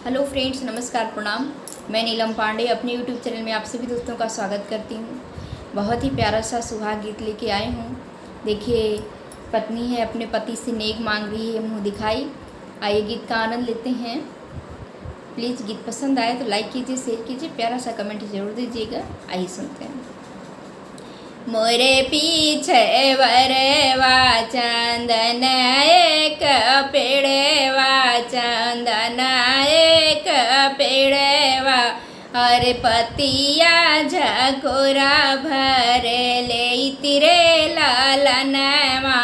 Hello friends, नमस्कार, प्रणाम। मैं नीलम पांडे अपने यूट्यूब चैनल में आप सभी दोस्तों का स्वागत करती हूँ। बहुत ही प्यारा सा सुहाग गीत लेके आए हूँ। देखिए, पत्नी है अपने पति से नेक मांग रही है मुँह दिखाई। आइए गीत का आनंद लेते हैं। प्लीज़ गीत पसंद आए तो लाइक कीजिए, शेयर कीजिए, प्यारा सा कमेंट जरूर दीजिएगा। आइए सुनते हैं। मोरे पीछे वरवा चंदन एक पेड़वा, चंदन एक पेड़वा, और पतिया झकोरा भर ले तिरे लालनवा,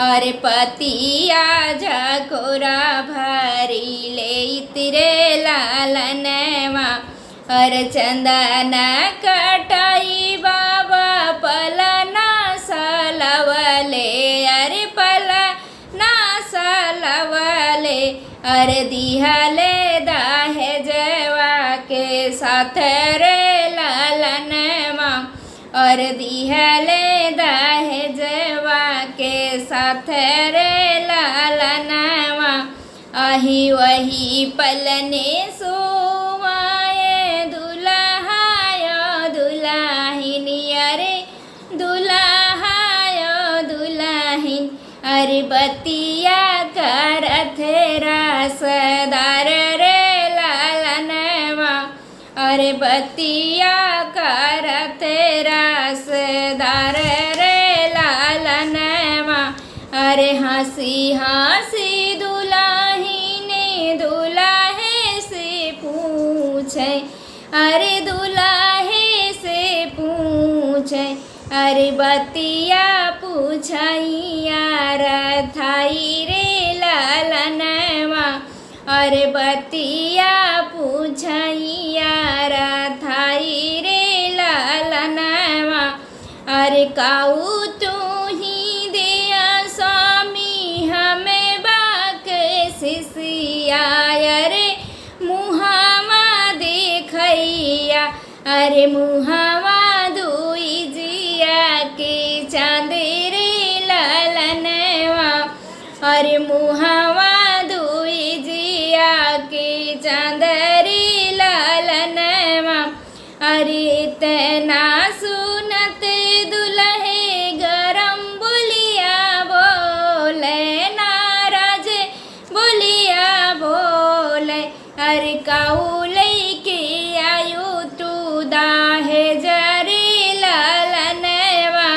और पतिया झकोरा भरी ले तिरे लालनवा, और चंदन कटाई बाबा पलना सलवले, अरे पलना सलवले, अरे दिहले दाहे जवा के साथ रे लालनवा, और दिहले दाहे जवा के साथ रे लालनवा, आही वही पलने सोवाए दुल्हायो दुल्हिनी, अरे दुल्हायो दुल्हिन, अरे बतिया करत रासदार रे लालनवा, अरे बतिया करत रासदार रे लालनवा, अरे हंसी हंसी दुल्हिने दुल्हे से पूछे, अरे दुल्हे से पूछे, अरे बतिया पूछैया रथाई रे लालनवा, अरे बतिया पूछैया रथाई रे लालनवा, अरे काऊ तू ही दिया स्वामी हमें बाक सिसिया, अरे मुहावा देखैया, अरे मुहावा दुई जिया के चांद रे लालनवा, अरे मुहावा दुई जिया के चांद रे लालनवा, अरे इतना सुनत दुल्हे गरम बोलिया बोले, नाराज बोलिया बोले, अरे काऊ लेके आयो तू दाहे जरे लालनवा,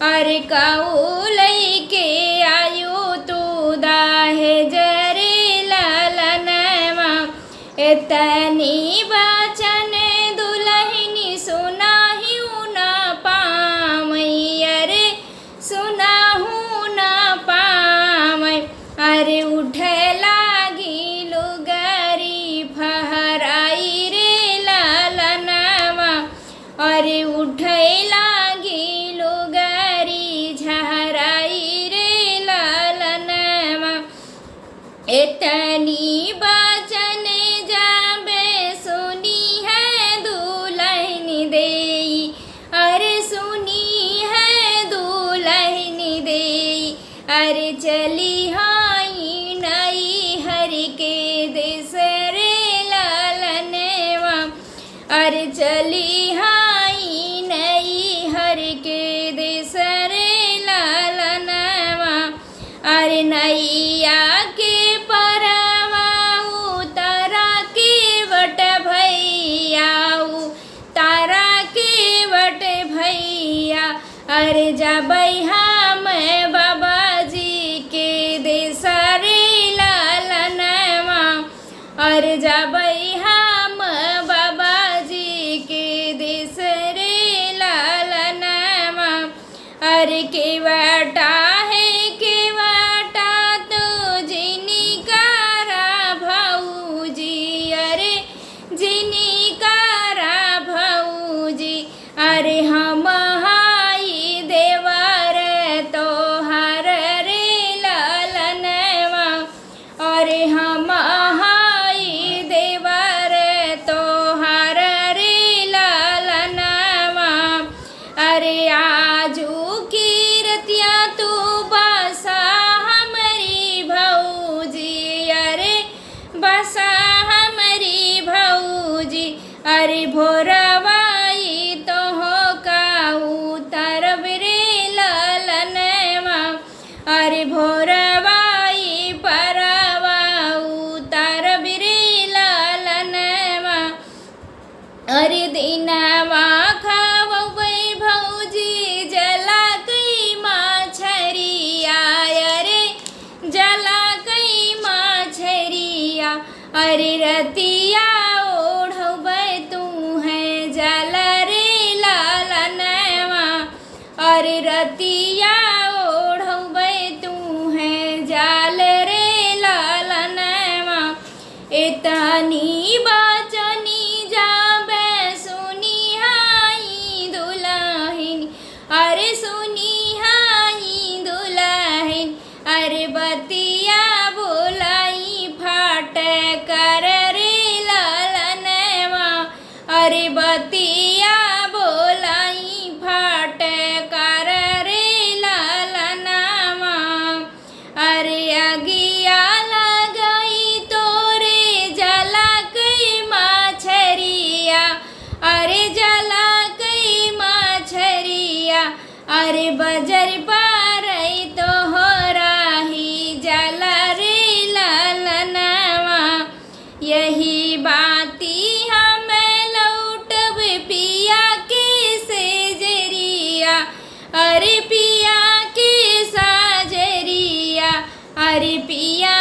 अरे काऊ लेके आयो तू दाहे जरे लालनवा, इतनी वचन दुल्हनी सुनाहू न पामई, अरे सुनाहू न पामई, अरे उठे लागी लुगरी फहराई रे लालनवा, अरे उठे लागी लुगरी झहराई रे लालनवा, इतनी वचन जाबे सुनी है दुल्हनी देई, अरे सुनी है दुल्हनी देई, अरे चली हाई नई हरि के देश रे लालनवा, अरे चली हाई नई हरि के देश रे लालनवा, अरे नैया के परवा उतारा के वट भैया, तारा के वट भैया, अरे जबै हम बाबा जी के देश रे लालनवा, अरे जबै हम बाबा जी के देश रे लालनवा, अरे केवटा है केवटा तो जिनिकारा भौजी, अरे जिनिकारा भौजी, अरे हम हाई देवर तोहर रे लालनवा, अरे हम हाई देवर अरे भोरवाई तो हो का उतरब रे ललनवा अरे भोरवाई परवा उतरब रे ललनवा अरे दिनवा खावै भौजी जला कई माछरिया अरे जला कई माछरिया अरे रतिया ओढ़बै तू है जल रे लालनवा अरे रतिया ओढ़बै तू है जल रे लालनवा एतनी बचनी जाबे सुनिहाई दुलहिन अरे सुनिहाई दुलहिन अरे बतिया बोलाई फाट कर रे ललनवा अरे बतिया बोलाई फाट कर रे ललनवा अरे अगिया लगई तोरे जला कई माछरिया अरे जला कई माछरिया अरे बजर पारई तो हो राही जला रे ललनवा यही बाती हम लौटब पिया के सेजरिया अरे पिया के साजरिया अरे पिया